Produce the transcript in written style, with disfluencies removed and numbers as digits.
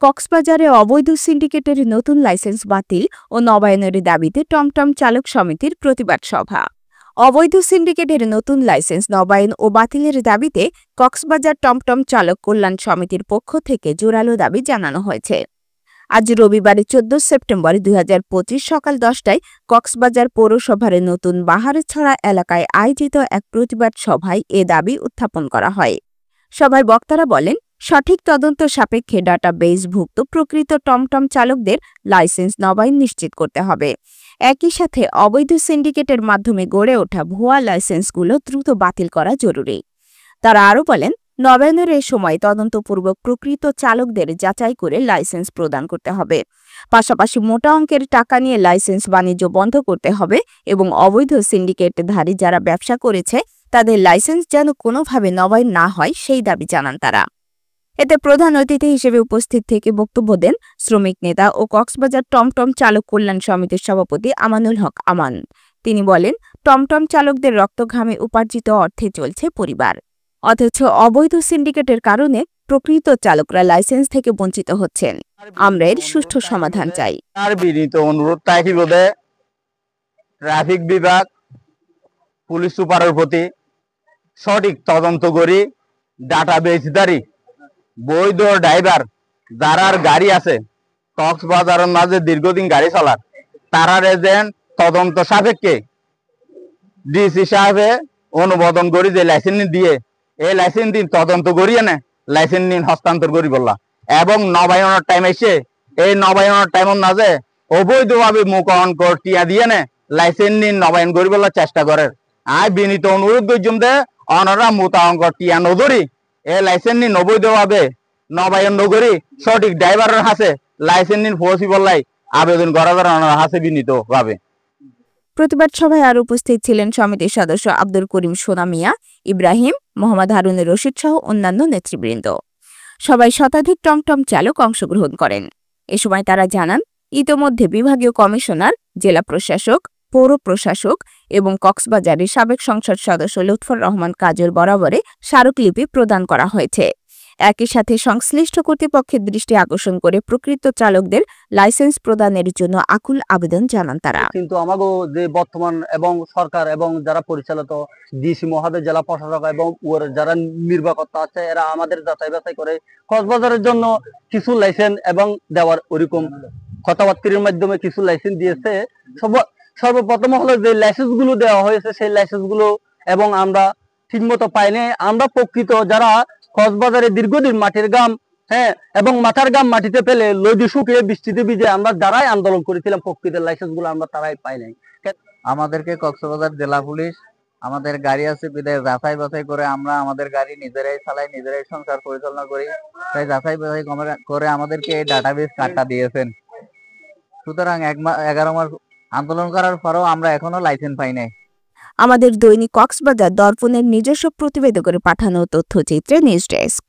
কক্সবাজারে অবৈধ সিন্ডিকেটের নতুন লাইসেন্স বাতিল ও নবায়নের দাবিতে টমটম চালক সমিতির প্রতিবাদ সভা। অবৈধ সিন্ডিকেটের নতুন লাইসেন্স নবায়ন ও বাতিলের দাবিতে কক্সবাজার টমটম চালক কল্যাণ সমিতির পক্ষ থেকে জোরালো দাবি জানানো হয়েছে। আজ রবিবার 14 সেপ্টেম্বর 2025 সকাল 10টায় কক্সবাজার পৌরসভার নতুন বাহারছড়া এলাকায় আয়োজিত এক প্রতিবাদ সভায় এ দাবি উত্থাপন করা হয়। সভায় বক্তারা বলেন, সঠিক তদন্ত সাপেক্ষে ডাটাবেসভুক্ত প্রকৃত টমটম চালকদের লাইসেন্স নবায়ন নিশ্চিত করতে হবে। একই সাথে অবৈধ সিন্ডিকেটের মাধ্যমে গড়ে ওঠা ভুয়া লাইসেন্সগুলো দ্রুত বাতিল করা জরুরি। তারা আরও বলেন, নবায়নের এ সময় তদন্তপূর্বক প্রকৃত চালকদের যাচাই করে লাইসেন্স প্রদান করতে হবে। পাশাপাশি মোটা অঙ্কের টাকা নিয়ে লাইসেন্স বাণিজ্য বন্ধ করতে হবে এবং অবৈধ সিন্ডিকেটধারী যারা ব্যবসা করেছে তাদের লাইসেন্স যেন কোনোভাবে নবায়ন না হয় সেই দাবি জানান তারা। এতে প্রধান অতিথি হিসেবে উপস্থিত থেকে বক্তব্য দেন শ্রমিক নেতা ও কক্সবাজার টমটম চালক কল্যাণ সমিতির সভাপতি আমানুল হক আমান। তিনি বলেন, টমটম চালকদের রক্তঘামে উপার্জিত অর্থে চলছে পরিবার, অথচ অবৈধ সিন্ডিকেটের কারণে প্রকৃত চালকরা লাইসেন্স থেকে বঞ্চিত হচ্ছেন। আমরা এর সুষ্ঠু সমাধান চাই। আর বিনীত অনুরোধ থাকি বোধে ট্রাফিক বিভাগ পুলিশ সুপারের প্রতি সঠিক তদন্ত করি ডাটাবেসধারী বৈধ ড্রাইভার যারার গাড়ি আছে কক্সবাজারের মাঝে দীর্ঘদিন গাড়ি চালার তারার এজেন্ট তদন্ত সাপেক্ষে ডিসি সাহেবে অনুমোদন করি যে লাইসেন্স দিয়ে এই লাইসেন্স দিন তদন্ত করিয়ে নে লাইসেন্স নিন হস্তান্তর করি বললা এবং নবায়নের টাইম এসে এই নবায়নের টাইমের মাঝে অবৈধভাবে মুখ অঙ্ক টিয়া দিয়ে নে লাইসেন্স নিন নবায়ন করি বলার চেষ্টা করে। আর বিনীত অনুরোধ করছুম দে অনরা মোটা অঙ্ক টিয়া নধরি এই লাইসেন্স নিন অবৈধভাবে নবায়ন নগরী সঠিক ড্রাইভারের হাতে লাইসেন্স নিন পৌঁছি বললাই আবেদন করা যার হাতে বিনীত ভাবে। প্রতিবাদ সভায় আর উপস্থিত ছিলেন সমিতির সদস্য আব্দুল করিম সোনা মিয়া, ইব্রাহিম, মোহাম্মদ হারুন রশিদ সহ অন্যান্য নেতৃবৃন্দ। সবাই শতাধিক টমটম চালক অংশগ্রহণ করেন। এ সময় তারা জানান, ইতোমধ্যে বিভাগীয় কমিশনার, জেলা প্রশাসক, পৌর প্রশাসক এবং কক্সবাজারের সাবেক সংসদ সদস্য লুৎফর রহমান কাজল বরাবরে স্মারকলিপি প্রদান করা হয়েছে। একই সাথে সংশ্লিষ্ট কর্তৃপক্ষের দৃষ্টি আকর্ষণ করে প্রকৃত চালকদের লাইসেন্স প্রদানের জন্য আকুল আবেদন জানান তারা। কিন্তু আমাগো যে বর্তমান এবং সরকার এবং যারা পরিচালিত ডিসি মহোদয়, জেলা প্রশাসক এবং যারা নির্বাহকর্তা আছে এরা আমাদের যাচাই বাছাই করে কক্সবাজারের জন্য কিছু লাইসেন্স এবং দেওয়ার ওরকম কথাবার্তার মাধ্যমে কিছু লাইসেন্স দিয়েছে। সর্বপ্রথম হলো যে লাইসেন্স গুলো দেওয়া হয়েছে সেই লাইসেন্স গুলো এবং আমরা ঠিকমতো পাইনি। আমরা প্রকৃত যারা কক্সবাজারে দীর্ঘদিন মাটির গাম এবং মাথার গাম মাটিতে ফেলে লদি শুকিয়ে বৃষ্টিতে ভিজে আমরা যারাই আন্দোলন করেছিলাম প্রকৃত লাইসেন্স গুলো আমরা তারাই পাই নাই। আমাদেরকে কক্সবাজার জেলা পুলিশ আমাদের গাড়ি আছে বিদায় যাচাই বাছাই করে আমরা আমাদের গাড়ি নিজেরাই চালাই, নিজেরাই সংসার পরিচালনা করি, তাই যাচাই বাছাই করে আমাদেরকে এই ডাটাবেস কার্ডটা দিয়েছেন। সুতরাং 11 মাস আন্দোলন করার পরেও আমরা এখনো লাইসেন্স পাই নাই। আমাদের দৈনিক কক্সবাজার দর্পণের নিজস্ব প্রতিবেদকের পাঠানো তথ্যচিত্রে নিউজ ডেস্ক।